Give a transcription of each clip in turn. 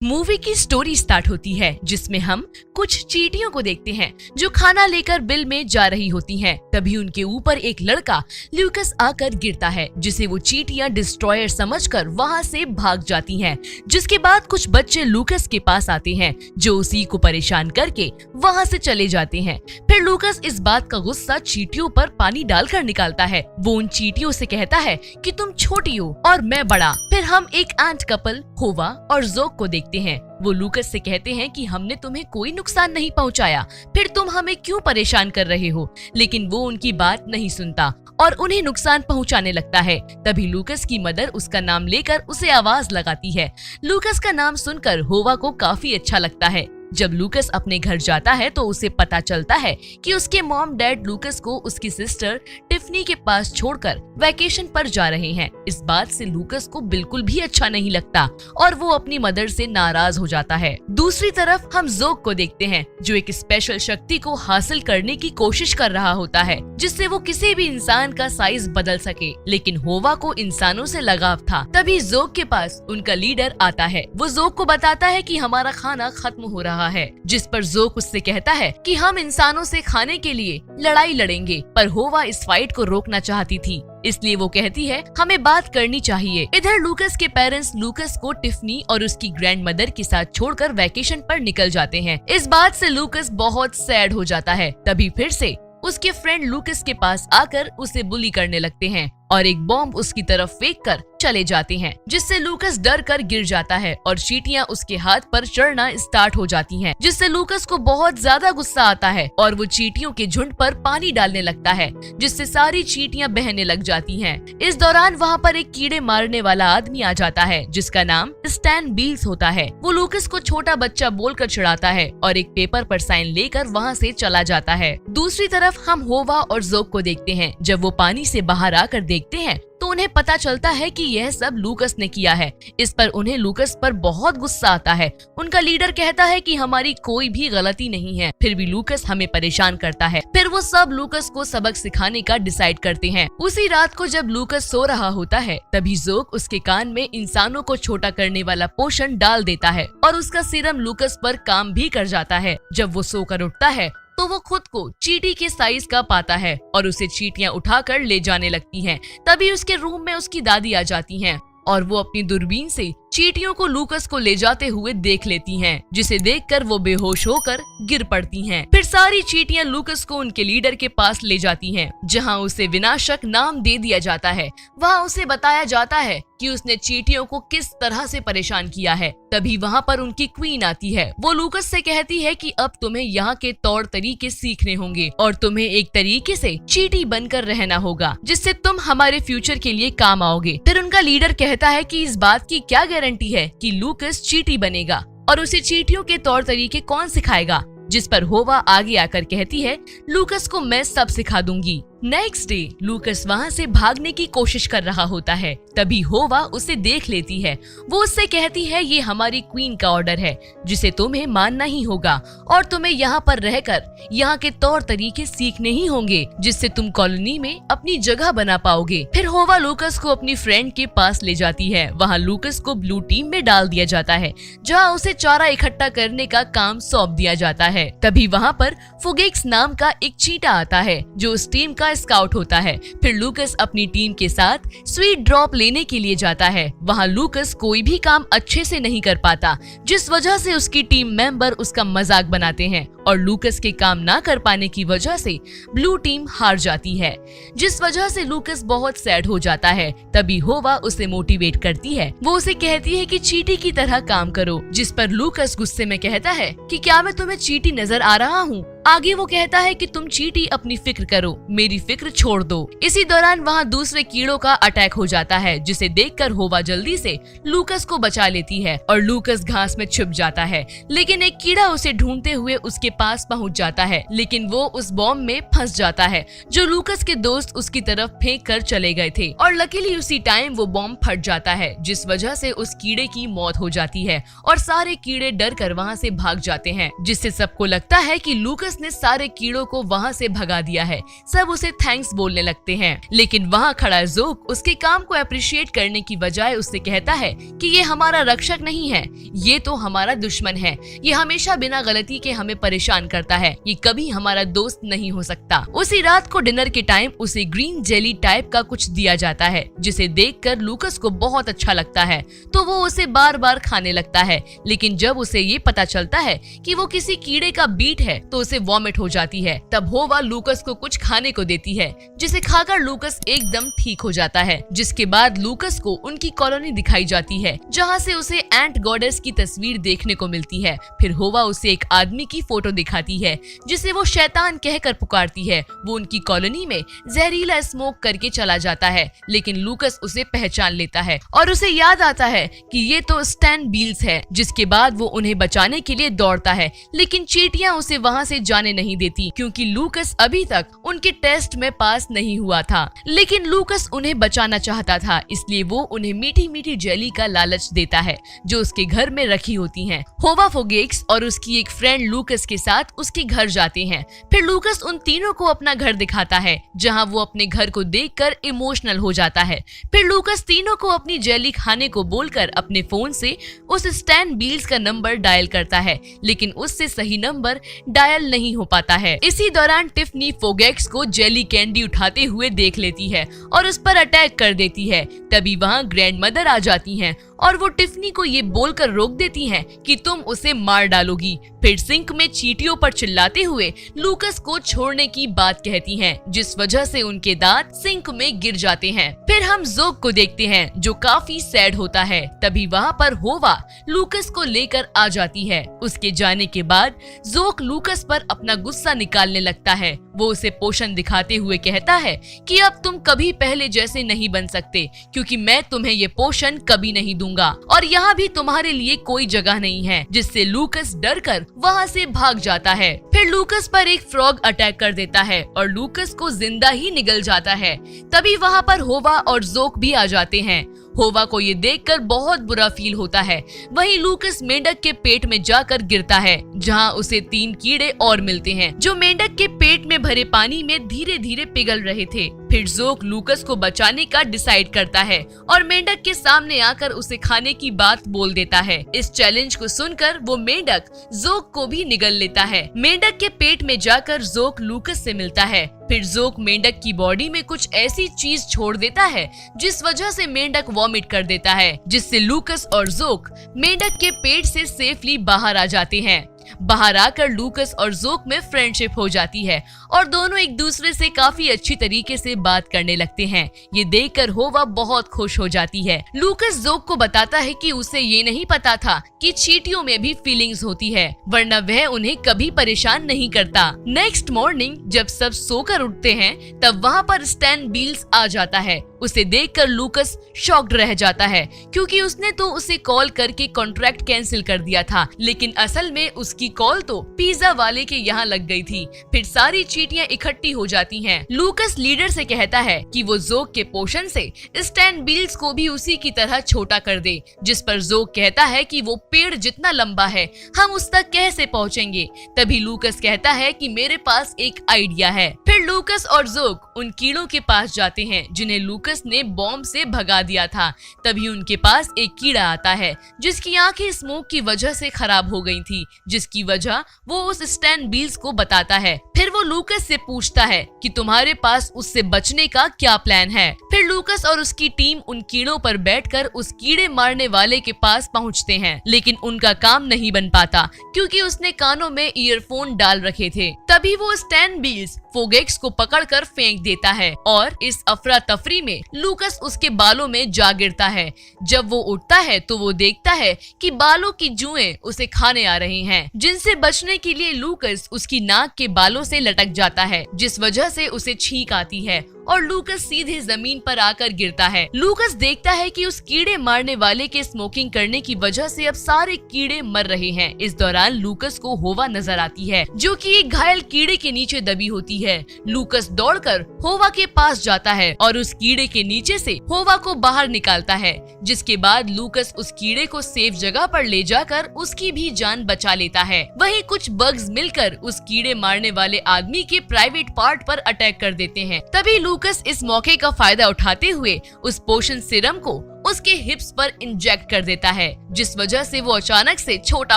Movie की story start होती है जिसमें हम कुछ चींटियों को देखते हैं जो खाना लेकर बिल में जा रही होती हैं। तभी उनके ऊपर एक लड़का ल्यूकस आकर गिरता है जिसे वो चींटियां डिस्ट्रॉयर समझकर वहां से भाग जाती हैं। जिसके बाद कुछ बच्चे लूकस के पास आते हैं जो उसी को परेशान करके वहां से चले जाते हैं। फिर लूकस इस बात का गुस्सा चींटियों पर पानी डालकर निकालता है। वो उन चींटियों से कहता है कि तुम छोटी हो और मैं बड़ा। फिर हम एक एंट कपल होवा और जोक को देखते हैं। वो लूकस से कहते हैं कि हमने तुम्हें कोई नुकसान नहीं पहुंचाया, फिर तुम हमें क्यों परेशान कर रहे हो। लेकिन वो उनकी बात नहीं सुनता और उन्हें नुकसान पहुंचाने लगता है। तभी लूकस की मदर उसका नाम लेकर उसे आवाज लगाती है। लूकस का नाम सुनकर होवा को काफी अच्छा लगता है। जब लूकस अपने घर जाता है तो उसे पता चलता है कि उसके मॉम डैड लूकस को उसकी सिस्टर टिफनी के पास छोड़कर वैकेशन पर जा रहे हैं। इस बात से लूकस को बिल्कुल भी अच्छा नहीं लगता और वो अपनी मदर से नाराज हो जाता है। दूसरी तरफ हम जोक को देखते हैं जो एक स्पेशल शक्ति को हासिल करने की कोशिश कर रहा होता है जिससे वो किसी भी इंसान का साइज बदल सके। लेकिन होवा को इंसानों से लगाव था। तभी जोक के पास उनका लीडर आता है। वो जोक को बताता है कि हमारा खाना खत्म हो रहा है, जिस पर जोक उससे कहता है कि हम इंसानों से खाने के लिए लड़ाई लड़ेंगे। पर होवा इस फाइट को रोकना चाहती थी, इसलिए वो कहती है हमें बात करनी चाहिए। इधर लूकस के पेरेंट्स लूकस को टिफनी और उसकी ग्रैंड मदर के साथ छोड़कर वैकेशन पर निकल जाते हैं। इस बात से लूकस बहुत सैड हो जाता है। तभी फिर से उसके फ्रेंड लूकस के पास आकर उसे बुली करने लगते हैं और एक बॉम्ब उसकी तरफ फेंक कर चले जाते हैं, जिससे लूकस डर कर गिर जाता है और चींटियां उसके हाथ पर चढ़ना स्टार्ट हो जाती हैं, जिससे लूकस को बहुत ज्यादा गुस्सा आता है और वो चींटियों के झुंड पर पानी डालने लगता है जिससे सारी चींटियां बहने लग जाती हैं। इस दौरान वहाँ पर एक कीड़े मारने वाला आदमी आ जाता है जिसका नाम स्टैन बील्स होता है। वो लूकस को छोटा बच्चा बोलकर चिढ़ाता है और एक पेपर पर साइन लेकर वहाँ से चला जाता है। दूसरी तरफ हम होवा और जोक को देखते हैं। जब वो पानी से बाहर आकर देखते हैं तो उन्हें पता चलता है कि यह सब लूकस ने किया है। इस पर उन्हें लूकस पर बहुत गुस्सा आता है। उनका लीडर कहता है कि हमारी कोई भी गलती नहीं है, फिर भी लूकस हमें परेशान करता है। फिर वो सब लूकस को सबक सिखाने का डिसाइड करते हैं। उसी रात को जब लूकस सो रहा होता है तभी जोक उसके कान में इंसानों को छोटा करने वाला पोषण डाल देता है और उसका सीरम लूकस पर काम भी कर जाता है। जब वो सोकर उठता है तो वो खुद को चींटी के साइज का पाता है और उसे चींटियां उठाकर ले जाने लगती हैं। तभी उसके रूम में उसकी दादी आ जाती हैं और वो अपनी दूरबीन से चींटियों को लूकस को ले जाते हुए देख लेती हैं, जिसे देखकर वो बेहोश होकर गिर पड़ती हैं। फिर सारी चींटियां लूकस को उनके लीडर के पास ले जाती हैं, जहां उसे विनाशक नाम दे दिया जाता है। वहां उसे बताया जाता है कि उसने चींटियों को किस तरह से परेशान किया है। तभी वहां पर उनकी क्वीन आती है। वो लूकस से कहती है कि अब तुम्हें यहाँ के तौर तरीके सीखने होंगे और तुम्हें एक तरीके से चींटी बनकर रहना होगा जिससे तुम हमारे फ्यूचर के लिए काम आओगे। फिर उनका लीडर कहता है कि इस बात की क्या गारंटी है कि लूकस चींटी बनेगा और उसे चींटियों के तौर तरीके कौन सिखाएगा। जिस पर होवा आगे आकर कहती है लूकस को मैं सब सिखा दूंगी। नेक्स्ट डे लूकस वहाँ से भागने की कोशिश कर रहा होता है। तभी होवा उसे देख लेती है। वो उससे कहती है ये हमारी क्वीन का ऑर्डर है जिसे तुम्हें मानना ही होगा और तुम्हें यहाँ पर रहकर यहाँ के तौर तरीके सीखने ही होंगे जिससे तुम कॉलोनी में अपनी जगह बना पाओगे। फिर होवा लूकस को अपनी फ्रेंड के पास ले जाती है। वहाँ लूकस को ब्लू टीम में डाल दिया जाता है जहाँ उसे चारा इकट्ठा करने का काम सौंप दिया जाता है। तभी वहाँ पर फुगेक्स नाम का एक चींटा आता है जो उस टीम का स्काउट होता है। फिर लूकस अपनी टीम के साथ स्वीट ड्रॉप लेने के लिए जाता है। वहाँ लूकस कोई भी काम अच्छे से नहीं कर पाता जिस वजह से उसकी टीम मेंबर उसका मजाक बनाते हैं और लूकस के काम ना कर पाने की वजह से ब्लू टीम हार जाती है जिस वजह से लूकस बहुत सैड हो जाता है। तभी होवा उसे मोटिवेट करती है। वो उसे कहती है कि चींटी की तरह काम करो, जिस पर लूकस गुस्से में कहता है कि क्या मैं तुम्हें चींटी नजर आ रहा हूँ। आगे वो कहता है कि तुम चींटी अपनी फिक्र करो, मेरी फिक्र छोड़ दो। इसी दौरान वहाँ दूसरे कीड़ों का अटैक हो जाता है जिसे देखकर होवा जल्दी से लूकस को बचा लेती है और लूकस घास में छुप जाता है। लेकिन एक कीड़ा उसे ढूंढते हुए उसके पास पहुँच जाता है, लेकिन वो उस बॉम्ब में फंस जाता है जो लूकस के दोस्त उसकी तरफ फेंक कर चले गए थे और लकीली उसी टाइम वो बॉम्ब फट जाता है जिस वजह से उस कीड़े की मौत हो जाती है और सारे कीड़े डर कर वहाँ से भाग जाते हैं, जिससे सबको लगता है कि लूकस लूकस ने सारे कीड़ों को वहाँ से भगा दिया है। सब उसे थैंक्स बोलने लगते हैं, लेकिन वहाँ खड़ा ज़ोक उसके काम को अप्रिशिएट करने की बजाय उससे कहता है कि ये हमारा रक्षक नहीं है, ये तो हमारा दुश्मन है। ये हमेशा बिना गलती के हमें परेशान करता है, ये कभी हमारा दोस्त नहीं हो सकता। उसी रात को डिनर के टाइम उसे ग्रीन जेली टाइप का कुछ दिया जाता है, जिसे देखकर लूकस को बहुत अच्छा लगता है, तो वो उसे बार बार खाने लगता है। लेकिन जब उसे ये पता चलता है कि वो किसी कीड़े का बीट है तो उसे वॉमिट हो जाती है। तब होवा लूकस को कुछ खाने को देती है, जिसे खाकर लूकस एकदम ठीक हो जाता है। जिसके बाद लूकस को उनकी कॉलोनी दिखाई जाती है, जहाँ से उसे एंट गॉडेस की तस्वीर देखने को मिलती है। फिर होवा उसे एक आदमी की फोटो दिखाती है, जिसे वो शैतान कहकर पुकारती है। वो उनकी कॉलोनी में जहरीला स्मोक करके चला जाता है, लेकिन लूकस उसे पहचान लेता है और उसे याद आता है कि ये तो स्टैन बील्स है। जिसके बाद वो उन्हें बचाने के लिए दौड़ता है, लेकिन चींटियां उसे वहाँ से जाने नहीं देती, क्योंकि लूकस अभी तक उनके टेस्ट में पास नहीं हुआ था। लेकिन लूकस उन्हें बचाना चाहता था, इसलिए वो उन्हें मीठी मीठी जेली का लालच देता है, जो उसके घर में रखी होती हैं। होवा फोगेक्स और उसकी एक फ्रेंड लूकस के साथ उसके घर जाते हैं। फिर लूकस उन तीनों को अपना घर दिखाता है, जहाँ वो अपने घर को देखकर इमोशनल हो जाता है। फिर लूकस तीनों को अपनी जेली खाने को बोलकर अपने फोन से उस स्टैन बील्स का नंबर डायल करता है, लेकिन उससे सही नंबर डायल नहीं हो पाता है। इसी दौरान टिफनी फोगेक्स को जेली कैंडी उठाते हुए देख लेती है और उस पर अटैक कर देती है। तभी वहाँ ग्रैंड मदर आ जाती हैं और वो टिफनी को ये बोलकर रोक देती हैं कि तुम उसे मार डालोगी। फिर सिंक में चींटियों पर चिल्लाते हुए लूकस को छोड़ने की बात कहती हैं, जिस वजह से उनके दांत सिंक में गिर जाते हैं। फिर हम ज़ोक को देखते हैं, जो काफी सैड होता है। तभी वहाँ पर होवा लूकस को लेकर आ जाती है। उसके जाने के बाद ज़ोक लूकस पर अपना गुस्सा निकालने लगता है। वो उसे पोषण दिखाते हुए कहता है कि अब तुम कभी पहले जैसे नहीं बन सकते, क्योंकि मैं तुम्हें ये पोषण कभी नहीं दूंगा और यहाँ भी तुम्हारे लिए कोई जगह नहीं है। जिससे लूकस डरकर वहाँ से भाग जाता है। फिर लूकस पर एक फ्रॉग अटैक कर देता है और लूकस को जिंदा ही निगल जाता है। तभी वहाँ पर होवा और ज़ोक भी आ जाते हैं। होवा को ये देखकर बहुत बुरा फील होता है। वहीं लूकस मेंढक के पेट में जाकर गिरता है, जहां उसे 3 कीड़े और मिलते हैं, जो मेंढक के पेट में भरे पानी में धीरे धीरे पिघल रहे थे। फिर ज़ोक लूकस को बचाने का डिसाइड करता है और मेंढक के सामने आकर उसे खाने की बात बोल देता है। इस चैलेंज को सुनकर वो मेंढक ज़ोक को भी निगल लेता है। मेंढक के पेट में जाकर ज़ोक लूकस से मिलता है। फिर ज़ोक मेंढक की बॉडी में कुछ ऐसी चीज छोड़ देता है, जिस वजह से मेंढक वॉमिट कर देता है, जिससे लूकस और ज़ोक मेंढक के पेट से सेफली बाहर आ जाते हैं। बाहर आकर लूकस और ज़ोक में फ्रेंडशिप हो जाती है और दोनों एक दूसरे से काफी अच्छी तरीके से बात करने लगते हैं। ये देखकर होवा बहुत खुश हो जाती है। लूकस ज़ोक को बताता है कि उसे ये नहीं पता था कि चींटियों में भी फीलिंग्स होती है, वरना वह उन्हें कभी परेशान नहीं करता। नेक्स्ट मॉर्निंग जब सब सोकर उठते हैं, तब वहाँ पर स्टैन बील्स आ जाता है। उसे देखकर लूकस शॉक्ड रह जाता है, क्योंकि उसने तो उसे कॉल करके कॉन्ट्रैक्ट कैंसिल कर दिया था, लेकिन असल में उसकी कॉल तो पिज्जा वाले के यहाँ लग गई थी। फिर सारी चींटियां इकट्ठी हो जाती हैं। लूकस लीडर से कहता है कि वो ज़ोक के पोषण से स्टैन बील्स को भी उसी की तरह छोटा कर दे, जिस पर ज़ोक कहता है कि वो पेड़ जितना लंबा है, हम उस तक कैसे पहुँचेंगे। तभी लूकस कहता है कि मेरे पास एक आइडिया है। फिर लूकस और ज़ोक उन कीड़ों के पास जाते हैं, जिन्हें लूकस ने बॉम्ब से भगा दिया था। तभी उनके पास एक कीड़ा आता है, जिसकी आंखें स्मोक की वजह से खराब हो गई थी, जिसकी वजह वो उस स्टैन बील्स को बताता है। फिर वो लूकस से पूछता है कि तुम्हारे पास उससे बचने का क्या प्लान है। फिर लूकस और उसकी टीम उन कीड़ों पर बैठकर उस कीड़े मारने वाले के पास पहुंचते हैं, लेकिन उनका काम नहीं बन पाता, क्योंकि उसने कानों में ईयरफोन डाल रखे थे। तभी वो स्टैन बील्स फोगेक्स को पकड़कर फेंक देता है और इस अफरा तफरी में लूकस उसके बालों में जा गिरता है। जब वो उठता है तो वो देखता है कि बालों की जुएं उसे खाने आ रही हैं, जिनसे बचने के लिए लूकस उसकी नाक के बालों से लटक जाता है, जिस वजह से उसे छींक आती है और लूकस सीधे जमीन पर आकर गिरता है। लूकस देखता है कि उस कीड़े मारने वाले के स्मोकिंग करने की वजह से अब सारे कीड़े मर रहे हैं। इस दौरान लूकस को होवा नजर आती है जो कि एक घायल कीड़े के नीचे दबी होती है। लूकस दौड़कर होवा के पास जाता है और उस कीड़े के नीचे से होवा को बाहर निकालता है, जिसके बाद लूकस उस कीड़े को सेफ जगह पर ले जाकर उसकी भी जान बचा लेता है। वहीं कुछ बग्स मिलकर उस कीड़े मारने वाले आदमी के प्राइवेट पार्ट पर अटैक कर देते हैं। तभी लूकस इस मौके का फायदा उठाते हुए उस पोशन सिरम को उसके हिप्स पर इंजेक्ट कर देता है, जिस वजह से वो अचानक से छोटा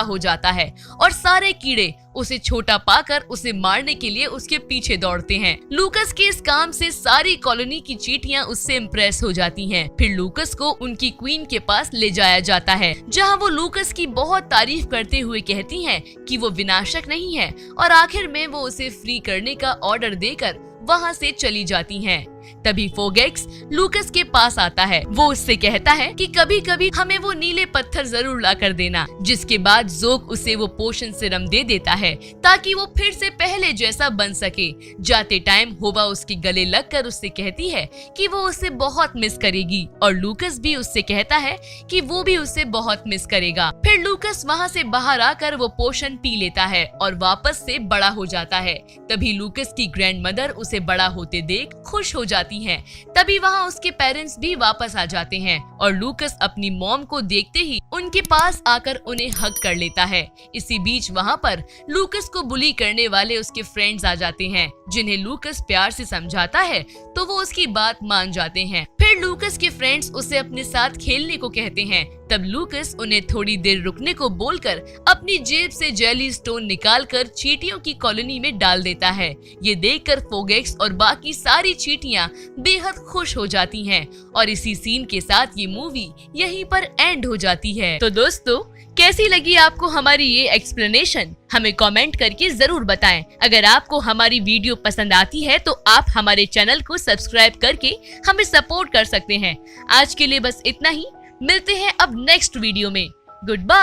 हो जाता है और सारे कीड़े उसे छोटा पाकर उसे मारने के लिए उसके पीछे दौड़ते हैं। लूकस के इस काम से सारी कॉलोनी की चींटियां उससे इम्प्रेस हो जाती हैं। फिर लूकस को उनकी क्वीन के पास ले जाया जाता है, जहां वो लूकस की बहुत तारीफ करते हुए कहती हैं कि वो विनाशक नहीं है और आखिर में वो उसे फ्री करने का ऑर्डर देकर वहां से चली जाती हैं। तभी फोगेक्स लूकस के पास आता है। वो उससे कहता है कि कभी कभी हमें वो नीले पत्थर जरूर ला कर देना, जिसके बाद जोक उसे वो पोशन सिरम दे देता है ताकि वो फिर से पहले जैसा बन सके। जाते टाइम होवा उसके गले लगकर उससे कहती है कि वो उसे बहुत मिस करेगी और लूकस भी उससे कहता है कि वो भी उसे बहुत मिस करेगा। फिर लूकस वहाँ से बाहर आकर वो पोशन पी लेता है और वापस से बड़ा हो जाता है। तभी लूकस की ग्रैंडमदर उसे बड़ा होते देख खुश हो जाती हैं। तभी वहाँ उसके पेरेंट्स भी वापस आ जाते हैं और लूकस अपनी मॉम को देखते ही उनके पास आकर उन्हें हग कर लेता है। इसी बीच वहाँ पर लूकस को बुली करने वाले उसके फ्रेंड्स आ जाते हैं, जिन्हें लूकस प्यार से समझाता है तो वो उसकी बात मान जाते हैं। फिर लूकस के फ्रेंड्स उसे अपने साथ खेलने को कहते हैं। तब लूकस उन्हें थोड़ी देर रुकने को बोलकर अपनी जेब से जेली स्टोन निकालकर चींटियों की कॉलोनी में डाल देता है। ये देखकर फोगेक्स और बाकी सारी चींटियां बेहद खुश हो जाती हैं और इसी सीन के साथ ये मूवी यहीं पर एंड हो जाती है। तो दोस्तों, कैसी लगी आपको हमारी ये एक्सप्लेनेशन? हमें कमेंट करके जरूर बताएं। अगर आपको हमारी वीडियो पसंद आती है तो आप हमारे चैनल को सब्सक्राइब करके हमें सपोर्ट कर सकते हैं। आज के लिए बस इतना ही। मिलते हैं अब नेक्स्ट वीडियो में। Good bye.